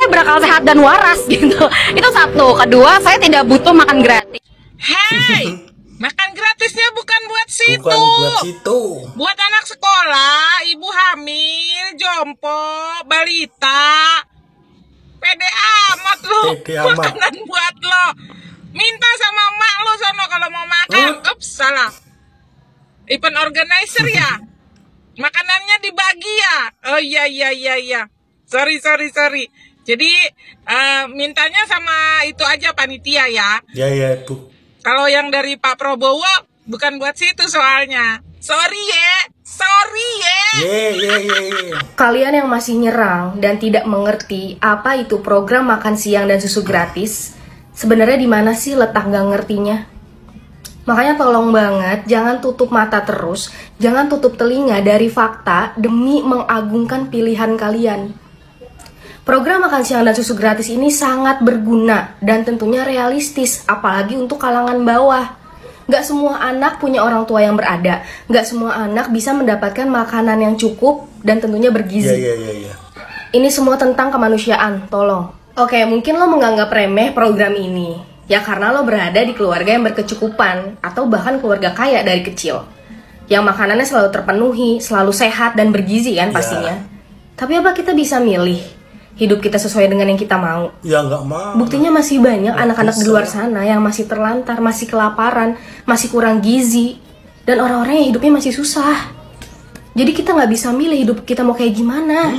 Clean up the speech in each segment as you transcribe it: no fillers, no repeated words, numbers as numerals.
berakal sehat dan waras gitu. Itu satu. Kedua, saya tidak butuh makan gratis. Hei, makan gratisnya bukan buat situ. Bukan buat situ. Buat anak sekolah, ibu hamil, jompo, balita. Pede amat lo. Pede amat. Makanan buat lo. Minta sama mak lo sono kalau mau makan. Ups, salah. Event organizer ya. Makanannya dibagi ya. Oh iya. Sorry. Jadi mintanya sama itu aja panitia ya. Ya Bu. Kalau yang dari Pak Prabowo bukan buat situ soalnya. Sorry ya. Kalian yang masih nyerang dan tidak mengerti apa itu program makan siang dan susu gratis, sebenarnya di mana sih letak gak ngertinya? Makanya tolong banget jangan tutup mata terus, jangan tutup telinga dari fakta demi mengagungkan pilihan kalian. Program makan siang dan susu gratis ini sangat berguna dan tentunya realistis, apalagi untuk kalangan bawah. Gak semua anak punya orang tua yang berada, gak semua anak bisa mendapatkan makanan yang cukup dan tentunya bergizi. Iya. Ini semua tentang kemanusiaan, tolong. Oke, mungkin lo menganggap remeh program ini, ya karena lo berada di keluarga yang berkecukupan, atau bahkan keluarga kaya dari kecil, yang makanannya selalu terpenuhi, selalu sehat dan bergizi kan pastinya. Tapi apa kita bisa milih hidup kita sesuai dengan yang kita mau? Ya nggak mau. Buktinya masih banyak anak-anak di luar sana yang masih terlantar, masih kelaparan, masih kurang gizi, dan orang-orang yang hidupnya masih susah. Jadi kita nggak bisa milih hidup kita mau kayak gimana.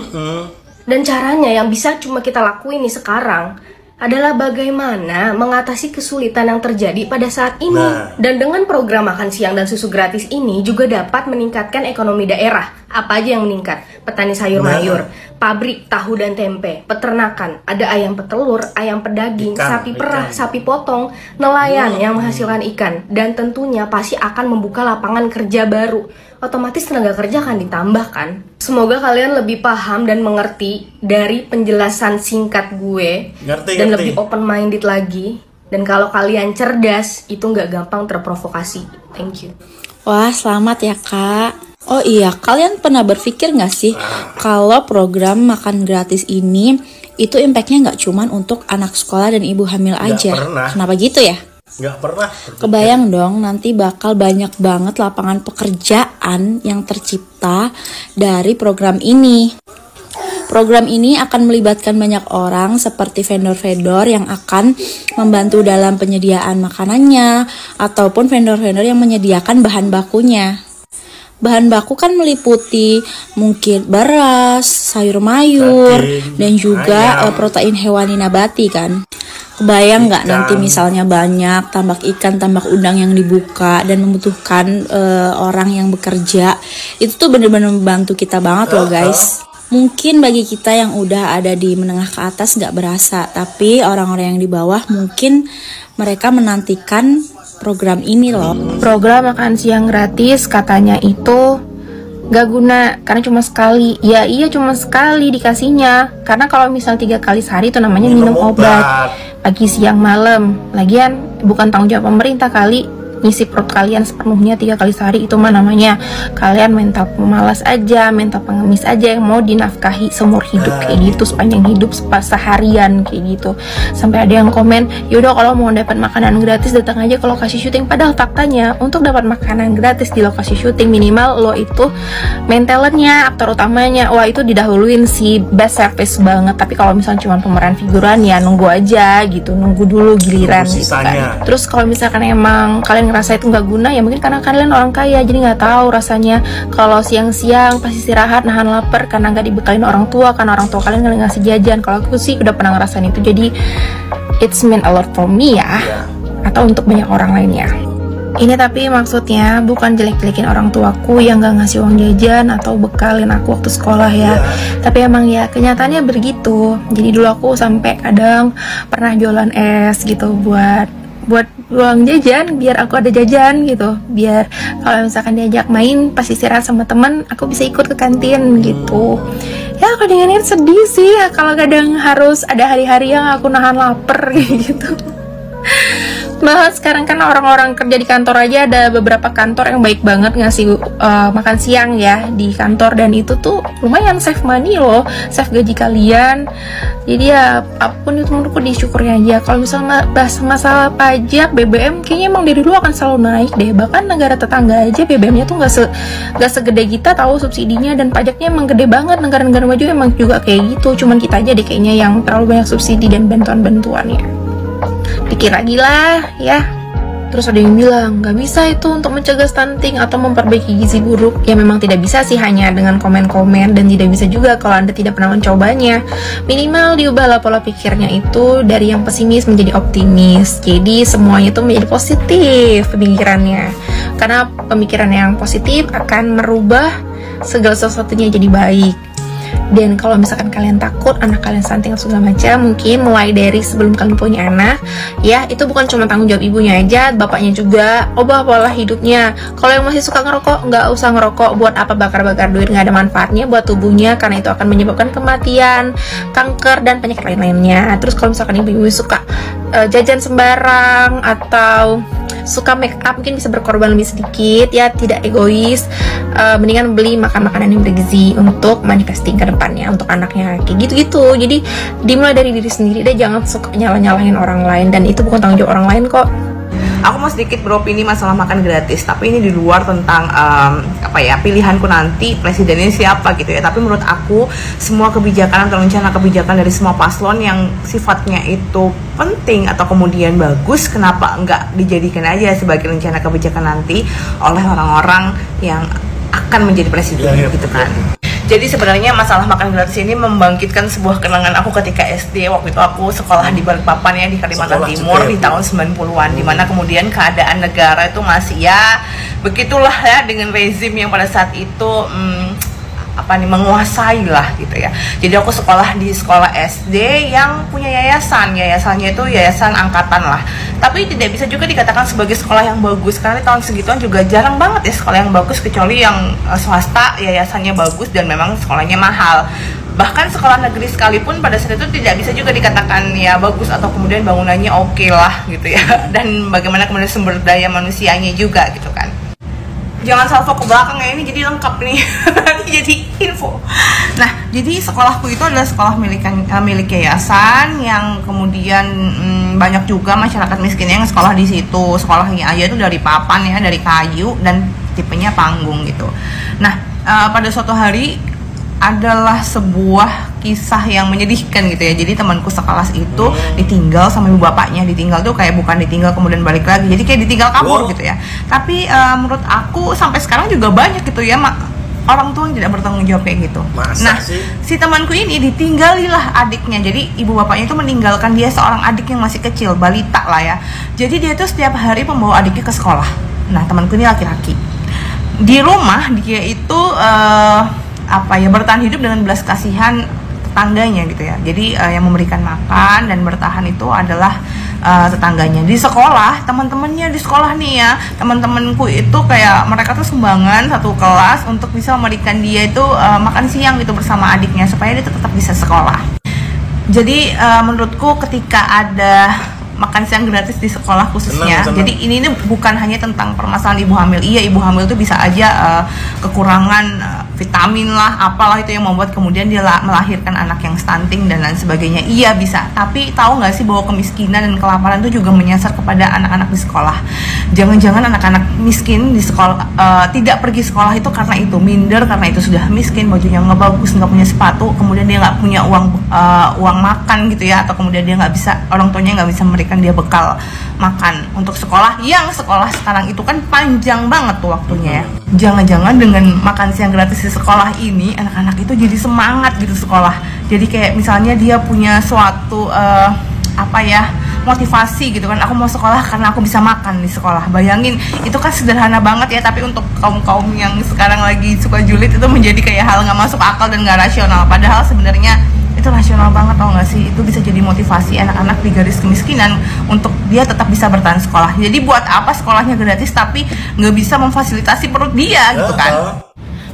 Dan caranya yang bisa cuma kita lakuin nih sekarang adalah bagaimana mengatasi kesulitan yang terjadi pada saat ini. Dan dengan program makan siang dan susu gratis ini juga dapat meningkatkan ekonomi daerah. Apa aja yang meningkat? Petani sayur mayur, pabrik tahu dan tempe, peternakan, ada ayam petelur, ayam pedaging, sapi perah, sapi potong, nelayan yang menghasilkan ikan, dan tentunya pasti akan membuka lapangan kerja baru. Otomatis tenaga kerja akan ditambahkan. Semoga kalian lebih paham dan mengerti dari penjelasan singkat gue, dan lebih open minded lagi. Dan kalau kalian cerdas, itu nggak gampang terprovokasi. Thank you. Wah, selamat ya kak. Oh iya, kalian pernah berpikir nggak sih kalau program makan gratis ini itu impactnya nggak cuman untuk anak sekolah dan ibu hamil aja? Kenapa gitu ya? Nggak pernah. Kebayang dong nanti bakal banyak banget lapangan pekerjaan yang tercipta dari program ini. Program ini akan melibatkan banyak orang seperti vendor-vendor yang akan membantu dalam penyediaan makanannya ataupun vendor-vendor yang menyediakan bahan bakunya. Bahan baku kan meliputi mungkin beras, sayur mayur, dan juga protein hewani nabati kan. Kebayang nggak nanti misalnya banyak tambak ikan, tambak udang yang dibuka dan membutuhkan orang yang bekerja. Itu tuh bener-bener membantu kita banget loh guys. Mungkin bagi kita yang udah ada di menengah ke atas nggak berasa, tapi orang-orang yang di bawah mungkin mereka menantikan program ini loh. Program makan siang gratis katanya itu gak guna karena cuma sekali. Ya iya cuma sekali dikasihnya. Karena kalau misal 3 kali sehari itu namanya minum obat. Pagi, siang, malam. Lagian bukan tanggung jawab pemerintah kali ngisi perut kalian sepenuhnya 3 kali sehari. Itu mah namanya kalian mental pemalas aja, mental pengemis aja yang mau dinafkahi seumur hidup kayak gitu, sepanjang hidup seharian kayak gitu. Sampai ada yang komen, yaudah kalau mau dapat makanan gratis datang aja ke lokasi syuting. Padahal faktanya untuk dapat makanan gratis di lokasi syuting minimal lo itu main talentnya, aktor utamanya, wah itu didahuluin sih, best service banget. Tapi kalau misalnya cuma pemeran figuran ya nunggu aja gitu, nunggu dulu giliran gitu kan. Terus kalau misalkan emang kalian ngerasa itu nggak guna ya mungkin karena kalian orang kaya jadi nggak tahu rasanya kalau siang-siang pas istirahat nahan lapar karena nggak dibekalin orang tua, karena orang tua kalian nggak ngasih jajan. Kalau aku sih udah pernah ngerasain itu, jadi it's mean a lot for me ya, atau untuk banyak orang lainnya. Ini tapi maksudnya bukan jelek-jelekin orang tuaku yang gak ngasih uang jajan atau bekalin aku waktu sekolah ya. Tapi emang ya kenyataannya begitu. Jadi dulu aku sampai kadang pernah jualan es gitu buat uang jajan, biar aku ada jajan gitu, biar kalau misalkan diajak main pas istirahat sama teman aku bisa ikut ke kantin gitu. Ya kalau dengerin sedih sih ya, kalau kadang harus ada hari-hari yang aku nahan lapar gitu. Bahkan sekarang kan orang-orang kerja di kantor aja ada beberapa kantor yang baik banget ngasih makan siang ya di kantor, dan itu tuh lumayan save money loh, save gaji kalian. Jadi ya apapun itu menurutku disyukuri aja. Kalau misalnya bahas masalah pajak BBM, kayaknya emang dari dulu akan selalu naik deh. Bahkan negara tetangga aja BBM-nya tuh nggak segede kita tahu subsidinya, dan pajaknya emang gede banget. Negara-negara maju emang juga kayak gitu. Cuman kita aja deh kayaknya yang terlalu banyak subsidi dan bantuan-bantuannya. Pikir lagi lah ya. Terus ada yang bilang nggak bisa itu untuk mencegah stunting atau memperbaiki gizi buruk. Ya memang tidak bisa sih hanya dengan komen-komen, dan tidak bisa juga kalau Anda tidak pernah mencobanya. Minimal diubahlah pola pikirnya itu dari yang pesimis menjadi optimis. Jadi semuanya itu menjadi positif pemikirannya. Karena pemikiran yang positif akan merubah segala sesuatunya jadi baik. Dan kalau misalkan kalian takut anak kalian stunting atau segala macam, mungkin mulai dari sebelum kalian punya anak ya, itu bukan cuma tanggung jawab ibunya aja, bapaknya juga. Ubah pola hidupnya. Kalau yang masih suka ngerokok, nggak usah ngerokok. Buat apa bakar-bakar duit, nggak ada manfaatnya buat tubuhnya, karena itu akan menyebabkan kematian, kanker, dan penyakit lain-lainnya. Terus kalau misalkan ibu-ibu suka jajan sembarang atau suka make up, mungkin bisa berkorban lebih sedikit ya, tidak egois. Mendingan beli makan-makanan yang bergizi untuk manifesting ke depannya untuk anaknya, kayak gitu-gitu. Jadi dimulai dari diri sendiri deh, jangan suka nyalah-nyalahin orang lain, dan itu bukan tanggung jawab orang lain kok. Aku mau sedikit beropini masalah makan gratis, tapi ini di luar tentang pilihanku nanti presidennya siapa gitu ya. Tapi menurut aku semua kebijakan atau rencana kebijakan dari semua paslon yang sifatnya itu penting atau kemudian bagus, kenapa enggak dijadikan aja sebagai rencana kebijakan nanti oleh orang-orang yang akan menjadi presiden gitu kan. Jadi sebenarnya masalah makan gratis ini membangkitkan sebuah kenangan aku ketika SD. Waktu itu aku sekolah di Balikpapan ya, di Kalimantan Timur di tahun 90-an, dimana kemudian keadaan negara itu masih ya begitulah ya, dengan rezim yang pada saat itu menguasai lah gitu ya. Jadi aku sekolah di sekolah SD yang punya yayasannya itu yayasan angkatan lah. Tapi tidak bisa juga dikatakan sebagai sekolah yang bagus, karena di tahun segituan juga jarang banget ya sekolah yang bagus, kecuali yang swasta yayasannya bagus dan memang sekolahnya mahal. Bahkan sekolah negeri sekalipun pada saat itu tidak bisa juga dikatakan ya bagus atau kemudian bangunannya oke lah gitu ya. Dan bagaimana kemudian sumber daya manusianya juga gitu kan. Jangan salvo ke belakang ya, ini jadi lengkap nih. Jadi info. Nah, jadi sekolahku itu adalah sekolah milik yayasan yang kemudian banyak juga masyarakat miskin yang sekolah di situ. Sekolahnya aja itu dari papan ya, dari kayu dan tipenya panggung gitu. Nah, pada suatu hari adalah sebuah kisah yang menyedihkan gitu ya. Jadi temanku sekelas itu ditinggal sama ibu bapaknya. Ditinggal tuh kayak bukan ditinggal kemudian balik lagi, jadi kayak ditinggal kabur gitu ya. Tapi menurut aku sampai sekarang juga banyak gitu ya orang tua yang tidak bertanggung jawab kayak gitu. Nah, si temanku ini ditinggalilah adiknya. Jadi ibu bapaknya itu meninggalkan dia seorang adik yang masih kecil, balita lah ya. Jadi dia tuh setiap hari membawa adiknya ke sekolah. Nah, temanku ini laki-laki. Di rumah dia itu bertahan hidup dengan belas kasihan tetangganya gitu ya. Jadi yang memberikan makan dan bertahan itu adalah tetangganya. Di sekolah, teman-temannya di sekolah nih ya, teman-temanku itu kayak mereka tuh sumbangan satu kelas untuk bisa memberikan dia itu makan siang gitu bersama adiknya supaya dia tetap bisa sekolah. Jadi menurutku ketika ada makan siang gratis di sekolah khususnya. Senang. Jadi ini bukan hanya tentang permasalahan ibu hamil. Iya, ibu hamil itu bisa aja kekurangan vitamin lah, apalah itu yang membuat kemudian dia melahirkan anak yang stunting dan lain sebagainya. Iya bisa. Tapi tahu nggak sih bahwa kemiskinan dan kelaparan itu juga menyasar kepada anak-anak di sekolah. Jangan-jangan anak-anak miskin di sekolah tidak pergi sekolah itu karena itu minder, karena itu sudah miskin, bajunya nggak bagus, nggak punya sepatu, kemudian dia nggak punya uang makan gitu ya, atau kemudian dia nggak bisa, orang tuanya nggak bisa memberikan dia bekal makan untuk sekolah, yang sekolah sekarang itu kan panjang banget tuh waktunya ya. Jangan-jangan dengan makan siang gratis di sekolah ini anak-anak itu jadi semangat gitu sekolah. Jadi kayak misalnya dia punya suatu motivasi gitu kan, aku mau sekolah karena aku bisa makan di sekolah. Bayangin, itu kan sederhana banget ya, tapi untuk kaum-kaum yang sekarang lagi suka julid itu menjadi kayak hal nggak masuk akal dan nggak rasional. Padahal sebenarnya itu rasional banget, tau gak sih? Itu bisa jadi motivasi anak-anak di garis kemiskinan untuk dia tetap bisa bertahan sekolah. Jadi buat apa sekolahnya gratis tapi nggak bisa memfasilitasi perut dia gitu kan?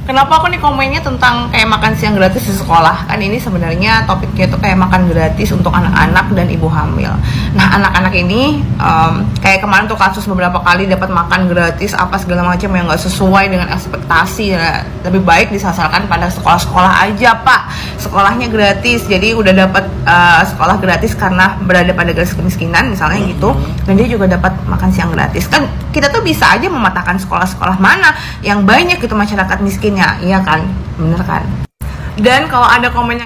Kenapa aku nih komennya tentang kayak makan siang gratis di sekolah? Kan ini sebenarnya topiknya tuh kayak makan gratis untuk anak-anak dan ibu hamil. Nah, anak-anak ini kayak kemarin tuh kasus beberapa kali dapat makan gratis apa segala macam yang nggak sesuai dengan ekspektasi. Ya, lebih baik disasarkan pada sekolah-sekolah aja, Pak. Sekolahnya gratis, jadi udah dapat sekolah gratis karena berada pada garis kemiskinan misalnya gitu, dan dia juga dapat makan siang gratis. Kan kita tuh bisa aja memetakan sekolah-sekolah mana yang banyak gitu masyarakat miskinnya, iya kan, bener kan? Dan kalau ada komen yang